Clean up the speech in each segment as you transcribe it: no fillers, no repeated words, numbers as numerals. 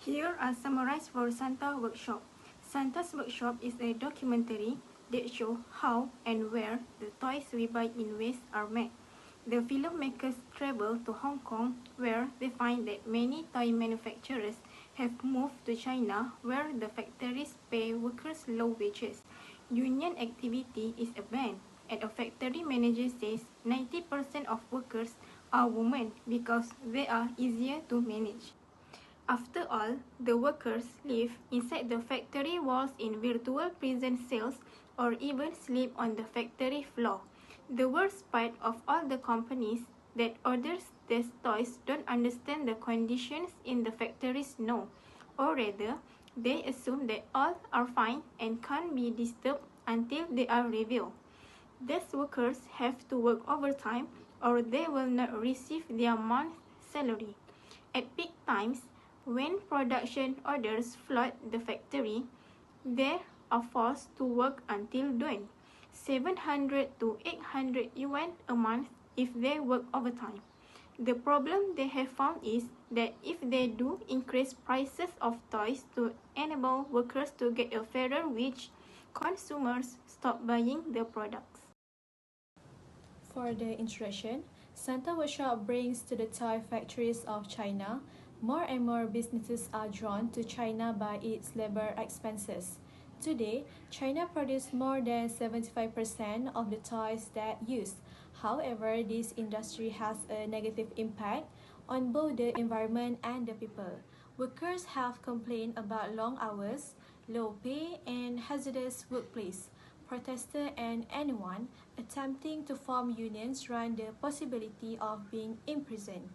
Here are summarized for Santa Workshop. Santa's Workshop is a documentary that shows how and where the toys we buy in West are made. The filmmakers travel to Hong Kong, where they find that many toy manufacturers have moved to China, where the factories pay workers low wages. Union activity is a ban, and a factory manager says 90% of workers are women because they are easier to manage. After all, the workers live inside the factory walls in virtual prison cells or even sleep on the factory floor. The worst part of all, the companies that orders these toys don't understand the conditions in the factories no, or rather, they assume that all are fine and can't be disturbed until they are revealed. These workers have to work overtime or they will not receive their month's salary. At peak times, when production orders flood the factory, they are forced to work until dawn, 700 to 800 yuan a month if they work overtime. The problem they have found is that if they do increase prices of toys to enable workers to get a fairer wage, consumers stop buying the products. For the introduction, Santa Workshop brings to the toy factories of China. More and more businesses are drawn to China by its labor expenses. Today, China produces more than 75% of the toys that used. However, this industry has a negative impact on both the environment and the people. Workers have complained about long hours, low pay, and hazardous workplace. Protesters and anyone attempting to form unions run the possibility of being imprisoned.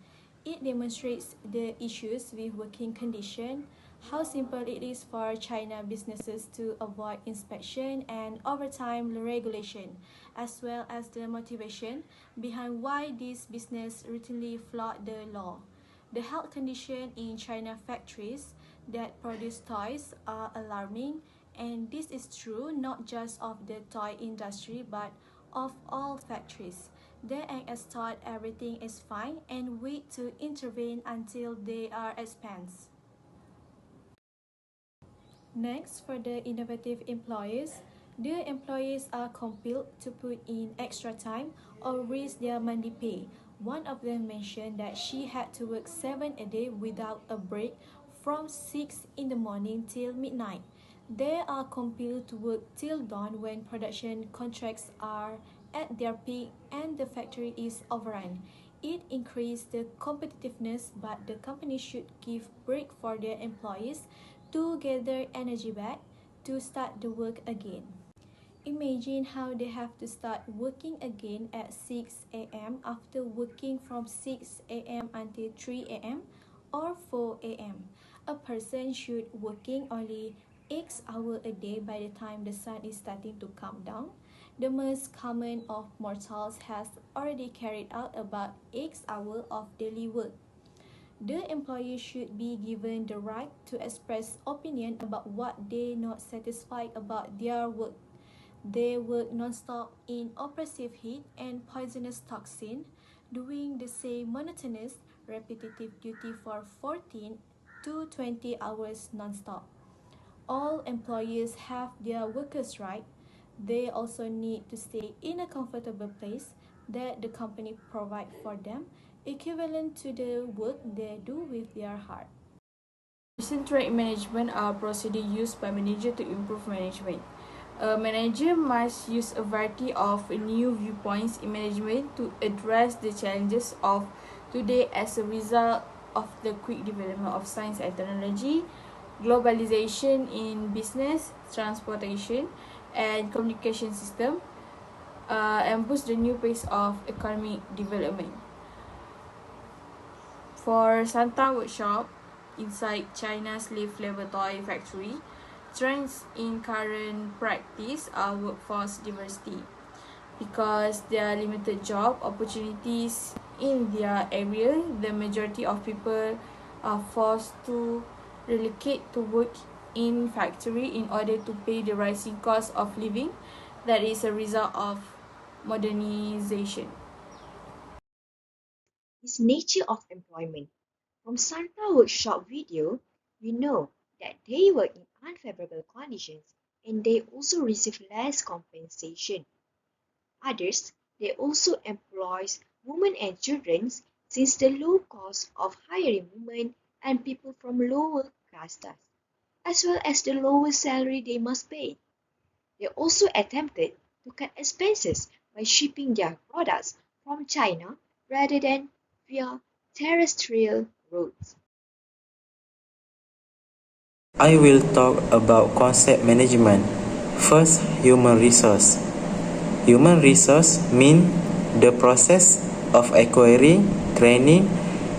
It demonstrates the issues with working conditions, how simple it is for China businesses to avoid inspection and overtime regulation, as well as the motivation behind why these businesses routinely flout the law. The health conditions in China factories that produce toys are alarming, and this is true not just of the toy industry but of all factories. They act as thought everything is fine and wait to intervene until they are exposed. Next, for the innovative employees, the employees are compelled to put in extra time or risk their monthly pay. One of them mentioned that she had to work 7 a day without a break from 6 in the morning till midnight. They are compelled to work till dawn when production contracts are at their peak and the factory is overrun. It increased the competitiveness, but the company should give break for their employees to gather energy back to start the work again. Imagine how they have to start working again at 6 a.m. after working from 6 a.m. until 3 a.m. or 4 a.m. A person should working only 8 hours a day by the time the sun is starting to come down. The most common of mortals has already carried out about 8 hours of daily work. The employee should be given the right to express opinion about what they not satisfied about their work. They work non-stop in oppressive heat and poisonous toxin, doing the same monotonous, repetitive duty for 14 to 20 hours non-stop. All employees have their workers' right. They also need to stay in a comfortable place that the company provide for them, equivalent to the work they do with their heart. Concentrate management are procedures used by manager to improve management. A manager must use a variety of new viewpoints in management to address the challenges of today as a result of the quick development of science and technology, globalization in business, transportation, and communication system, and boost the new pace of economic development. For Santa Workshop, inside China's slave labor toy factory, trends in current practice are workforce diversity. Because there are limited job opportunities in their area, the majority of people are forced to relocate to work in factory in order to pay the rising cost of living that is a result of modernization. Is nature of employment. From Santa Workshop video, We know that they work in unfavorable conditions and they also receive less compensation. Others, they also employ women and children since the low cost of hiring women and people from lower castes, as well as the lower salary they must pay. They also attempted to cut expenses by shipping their products from China rather than via terrestrial routes. I will talk about concept management. First, human resource. Human resource mean the process of acquiring, training,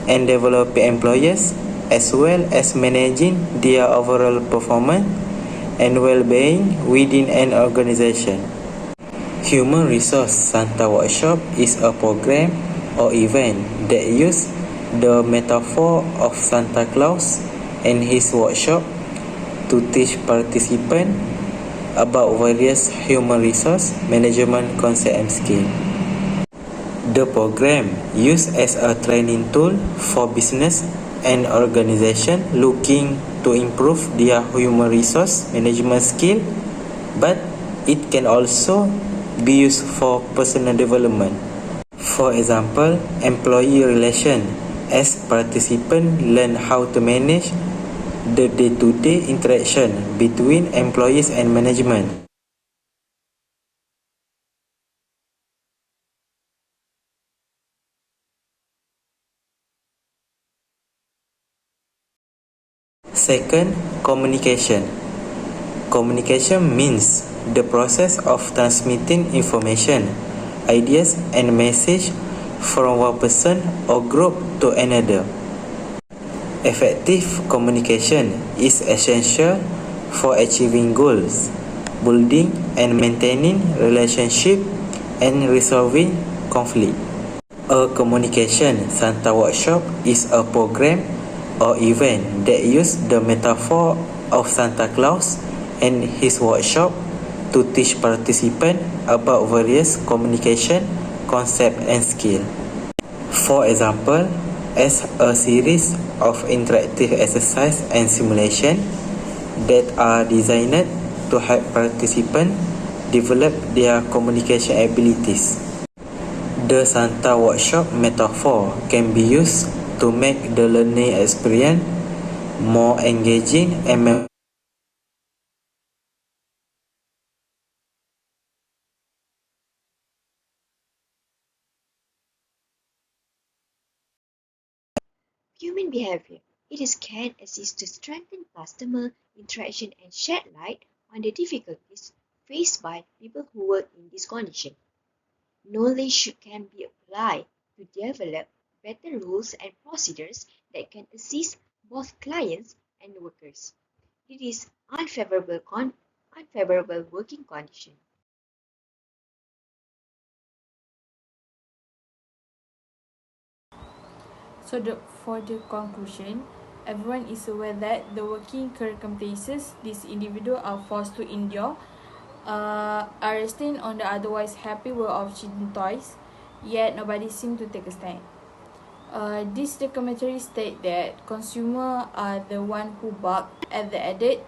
and developing employees as well as managing their overall performance and well-being within an organization. Human Resource Santa Workshop is a program or event that uses the metaphor of Santa Claus and his workshop to teach participants about various human resource management concepts and skills. The program used as a training tool for business and organization looking to improve their human resource management skill, but it can also be used for personal development. For example, employee relation as participants learn how to manage the day-to-day interaction between employees and management. Second, communication. Communication means the process of transmitting information, ideas, and message from one person or group to another. Effective communication is essential for achieving goals, building and maintaining relationships, and resolving conflict. A communication Santa workshop is a program or event that uses the metaphor of Santa Claus and his workshop to teach participants about various communication concepts and skills. For example, as a series of interactive exercise and simulation that are designed to help participants develop their communication abilities. The Santa workshop metaphor can be used to make the learning experience more engaging and Human behavior. It can assist to strengthen customer interaction and shed light on the difficulties faced by people who work in this condition. Knowledge can be applied to develop better rules and procedures that can assist both clients and workers. It is unfavorable working condition. For the conclusion, everyone is aware that the working circumstances these individuals are forced to endure are resting on the otherwise happy world of children toys, yet nobody seems to take a stand. This documentary states that consumers are the one who balk at the added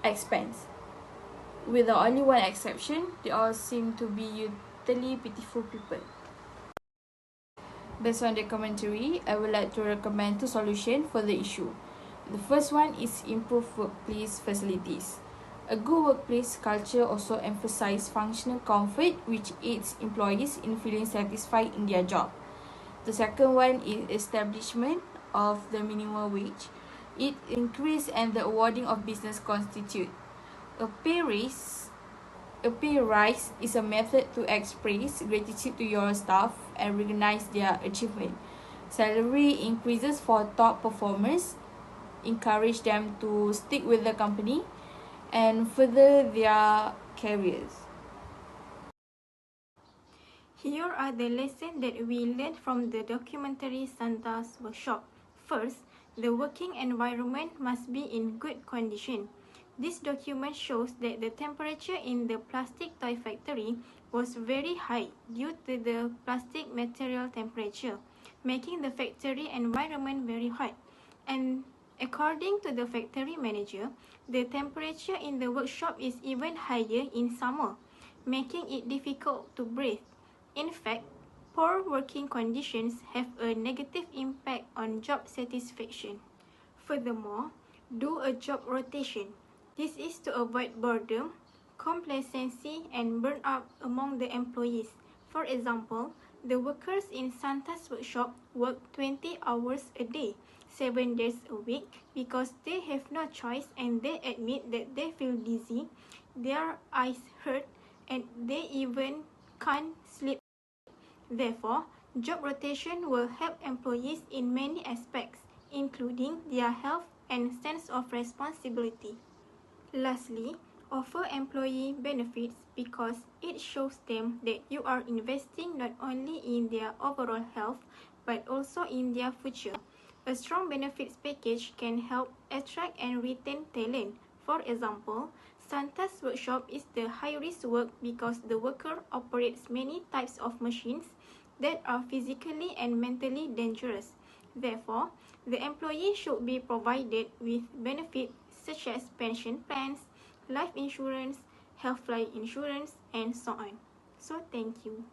expense. With the only one exception, they all seem to be utterly pitiful people. Based on the commentary, I would like to recommend two solutions for the issue. The first one is improve workplace facilities. A good workplace culture also emphasizes functional comfort, which aids employees in feeling satisfied in their job. The second one is establishment of the minimum wage. It increase and the awarding of business constitute. A pay raise A pay rise is a method to express gratitude to your staff and recognize their achievement. Salary increases for top performers encourage them to stick with the company and further their careers. Here are the lessons that we learned from the documentary Santa's workshop. First, the working environment must be in good condition. This document shows that the temperature in the plastic toy factory was very high due to the plastic material temperature, making the factory environment very hot. And According to the factory manager, the temperature in the workshop is even higher in summer, making it difficult to breathe. In fact, poor working conditions have a negative impact on job satisfaction. Furthermore, do a job rotation. This is to avoid boredom, complacency, and burnout among the employees. For example, the workers in Santa's workshop work 20 hours a day, 7 days a week, because they have no choice and they admit that they feel dizzy, their eyes hurt, and they even can't sleep. Therefore, job rotation will help employees in many aspects, including their health and sense of responsibility. Lastly, offer employee benefits because it shows them that you are investing not only in their overall health but also in their future. A strong benefits package can help attract and retain talent. For example, Santa's workshop is the high-risk work because the worker operates many types of machines that are physically and mentally dangerous. Therefore, the employee should be provided with benefits such as pension plans, life insurance, health insurance, and so on. So, thank you.